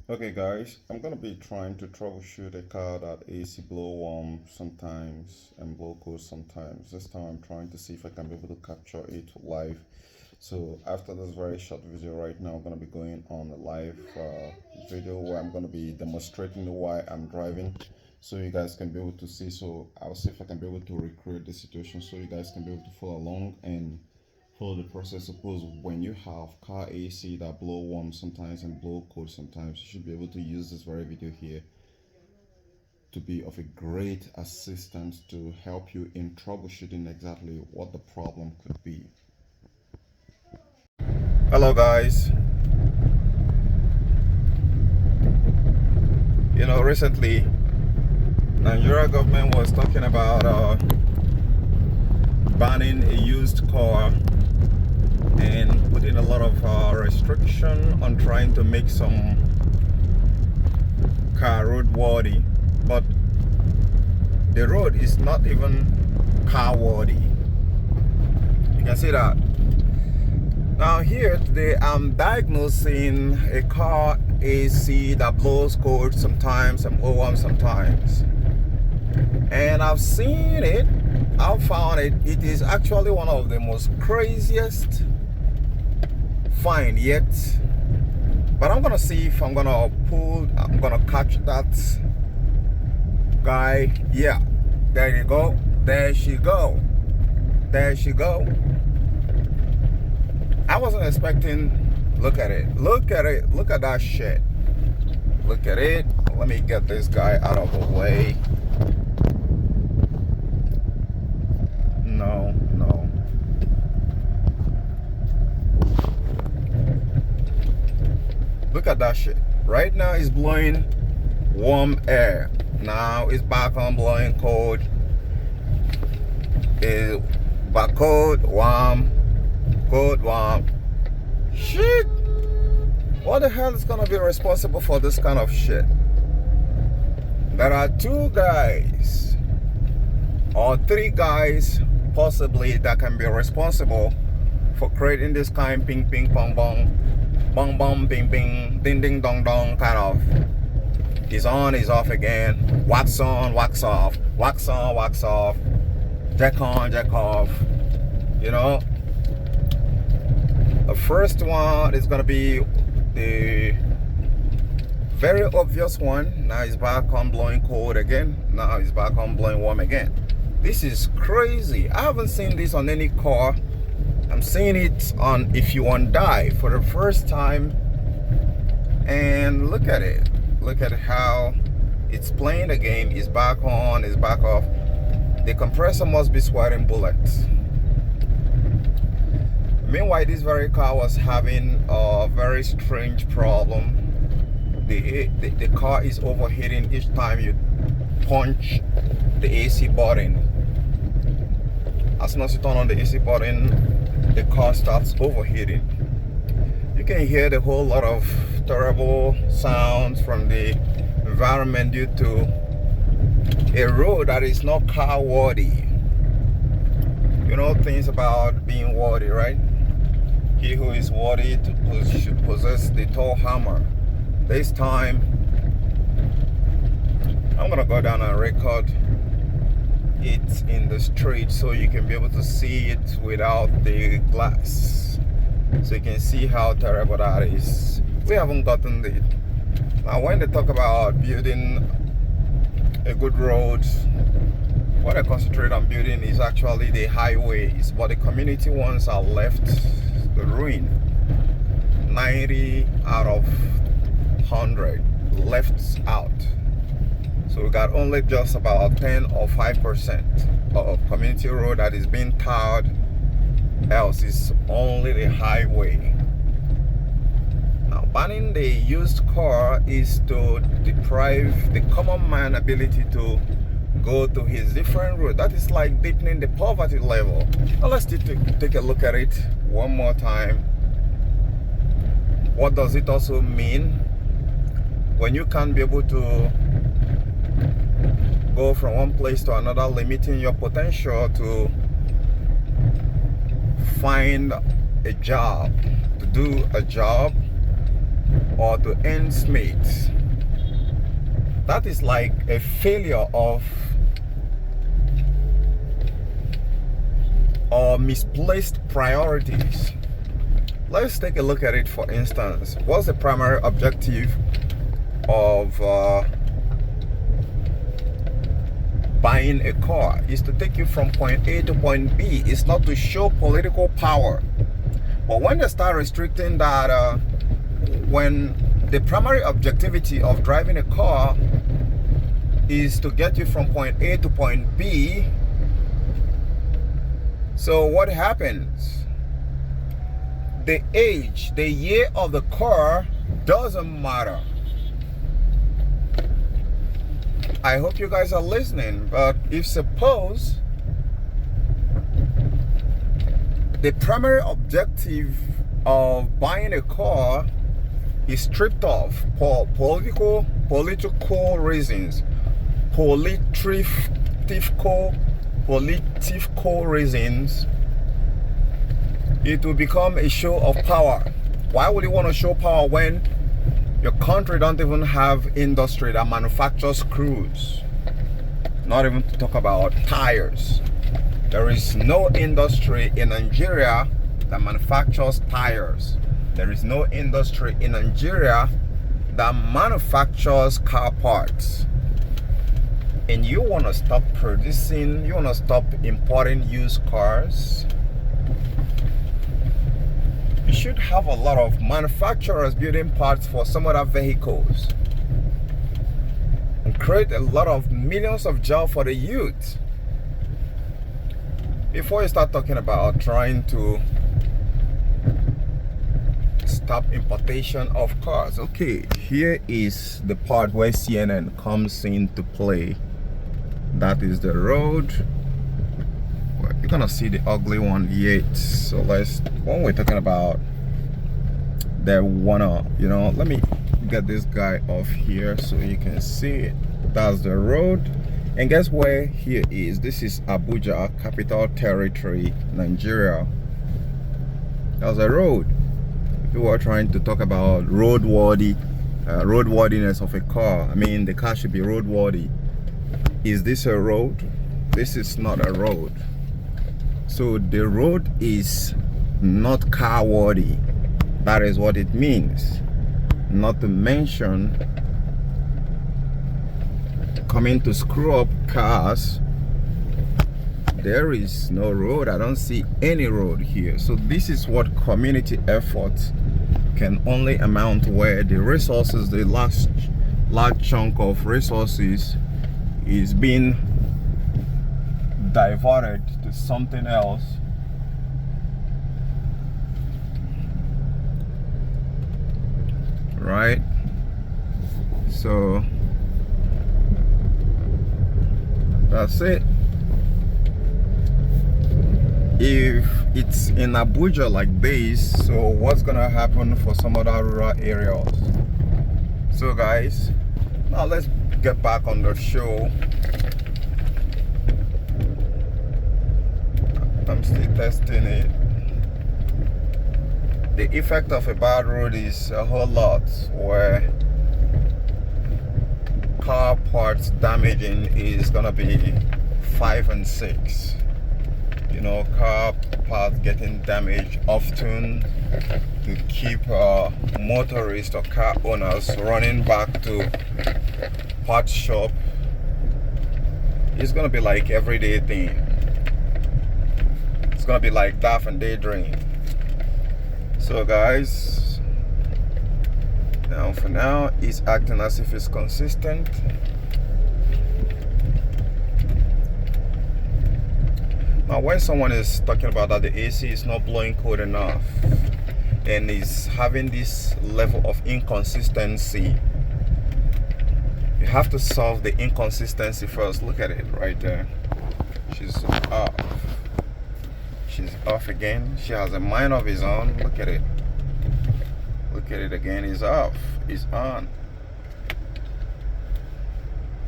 Okay guys, I'm gonna be trying to troubleshoot a car that AC blow warm sometimes and blow cold sometimes. This time I'm trying to see if I can be able to capture it live. So after this very short video right now, I'm gonna be going on a live video where I'm gonna be demonstrating why I'm driving, so you guys can be able to see. So I'll see if I can be able to recreate the situation so you guys can be able to follow along and follow the process. Suppose when you have car AC that blow warm sometimes and blow cold sometimes, you should be able to use this very video here to be of a great assistance to help you in troubleshooting exactly what the problem could be. Hello guys. Recently Nigeria government was talking about banning a used car and putting a lot of restriction on trying to make some car roadworthy, but the road is not even car worthy. You can see that. Now here today I'm diagnosing a car AC that blows cold sometimes and blow warm sometimes, and I've seen it. I've found it. It is actually one of the most craziest find yet, but I'm gonna see if I'm gonna catch that guy. Yeah, there you go, there she go. I wasn't expecting. Look at it, look at that shit, look at it. Let me get this guy out of the way. No. Look at that shit. Right now it's blowing warm air. Now it's back on blowing cold. It's back cold, warm. Shit. What the hell is gonna be responsible for this kind of shit? There are two guys or three guys possibly that can be responsible for creating this kind of ping ping pong bong ping ping ding ding dong dong kind of is on, is off again, wax on, wax off, wax on, wax off, jack on, jack off. The first one is gonna be the very obvious one. Now it's back on blowing cold again. Now it's back on blowing warm again. This is crazy. I haven't seen this on any car. I'm seeing it on If You Want Die for the first time. And look at it. Look at how it's playing the game. It's back on, it's back off. The compressor must be sweating bullets. Meanwhile, this very car was having a very strange problem. The car is overheating each time you punch the AC button. As soon as you turn on the AC button, the car starts overheating. You can hear the whole lot of terrible sounds from the environment due to a road that is not car worthy. You know things about being worthy, right? He who is worthy should possess the Thor hammer. This time I'm gonna go down and record it in the street so you can be able to see it without the glass, so you can see how terrible that is. We haven't gotten it. Now when they talk about building a good road, what I concentrate on building is actually the highways, but the community ones are left the ruin. 90 out of 100 left out. So we got only just about 10 or 5% of community road that is being tarred. Else is only the highway. Now banning the used car is to deprive the common man ability to go to his different road. That is like deepening the poverty level. Now let's take a look at it one more time. What does it also mean when you can't be able to go from one place to another, limiting your potential to find a job, to do a job or to ends meet. That is like a failure of or misplaced priorities. Let's take a look at it. For instance, what's the primary objective of buying a car? Is to take you from point A to point B. It's not to show political power. But when they start restricting that, when the primary objectivity of driving a car is to get you from point A to point B, so what happens? The age, the year of the car doesn't matter. I hope you guys are listening, but if suppose the primary objective of buying a car is stripped off for political reasons, political reasons, it will become a show of power. Why would you want to show power when your country don't even have industry that manufactures screws? Not even to talk about tires. There is no industry in Nigeria that manufactures tires. There is no industry in Nigeria that manufactures car parts. And you want to stop producing, you want to stop importing used cars. You should have a lot of manufacturers building parts for some other vehicles and create a lot of millions of jobs for the youth before you start talking about trying to stop importation of cars. Okay, here is the part where CNN comes into play. That is the road. Well, you're gonna see the ugly one yet. So when we're talking about they wanna, let me get this guy off here so you can see it. That's the road. And guess where here is? This is Abuja, Capital Territory, Nigeria. That's a road. People are trying to talk about roadworthiness of a car. I mean, the car should be roadworthy. Is this a road? This is not a road. So the road is not car worthy. That is what it means. Not to mention coming to screw up cars. There is no road. I don't see any road here. So this is what community effort can only amount to, where the resources, the large chunk of resources is being diverted to something else. Right? So that's it. If it's in Abuja like this, so what's gonna happen for some other rural areas? So guys, now let's get back on the show. I'm still testing it. The effect of a bad road is a whole lot, where car parts damaging is gonna be 5 and 6. Car parts getting damaged often to keep motorists or car owners running back to part shop. It's gonna be like everyday thing. It's gonna be like daft and daydream. So guys, now for now it's acting as if it's consistent. Now when someone is talking about that the AC is not blowing cold enough and is having this level of inconsistency, you have to solve the inconsistency first. Look at it right there. She's off. She's off again. She has a mind of his own. Look at it. Look at it again. He's off. He's on.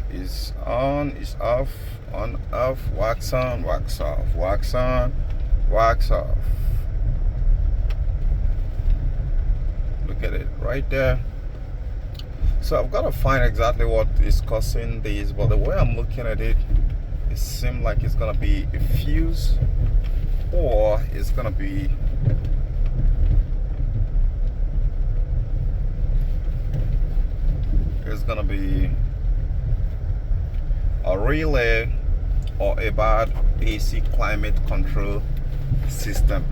He's on. He's off. On, off. Wax on. Wax off. Wax on. Wax off. Look at it right there. So I've got to find exactly what is causing this, but the way I'm looking at it, it seems like it's gonna be a fuse, or it's gonna be a relay or a bad AC climate control system.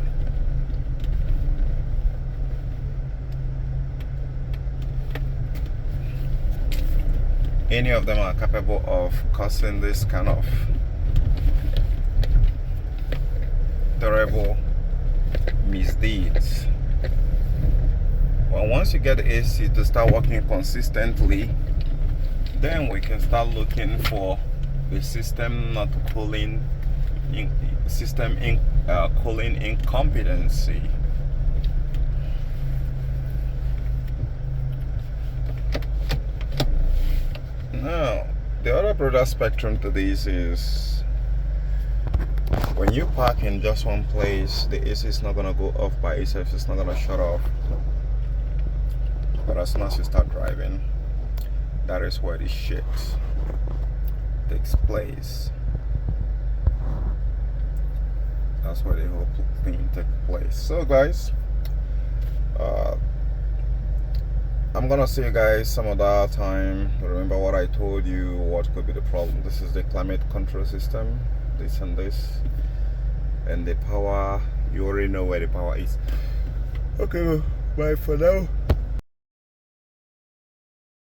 Any of them are capable of causing this kind of terrible misdeeds. Well, once you get the AC to start working consistently, then we can start looking for the system not cooling, cooling incompetency. Now, the other broader spectrum to this is when you park in just one place, the AC is not gonna go off by itself. It's not gonna shut off. But as soon as you start driving, that is where the shit takes place. That's where the whole thing takes place. So guys, I'm gonna see you guys some other time. Remember what I told you, what could be the problem. This is the climate control system, this and this, and the power. You already know where the power is. Okay, bye for now.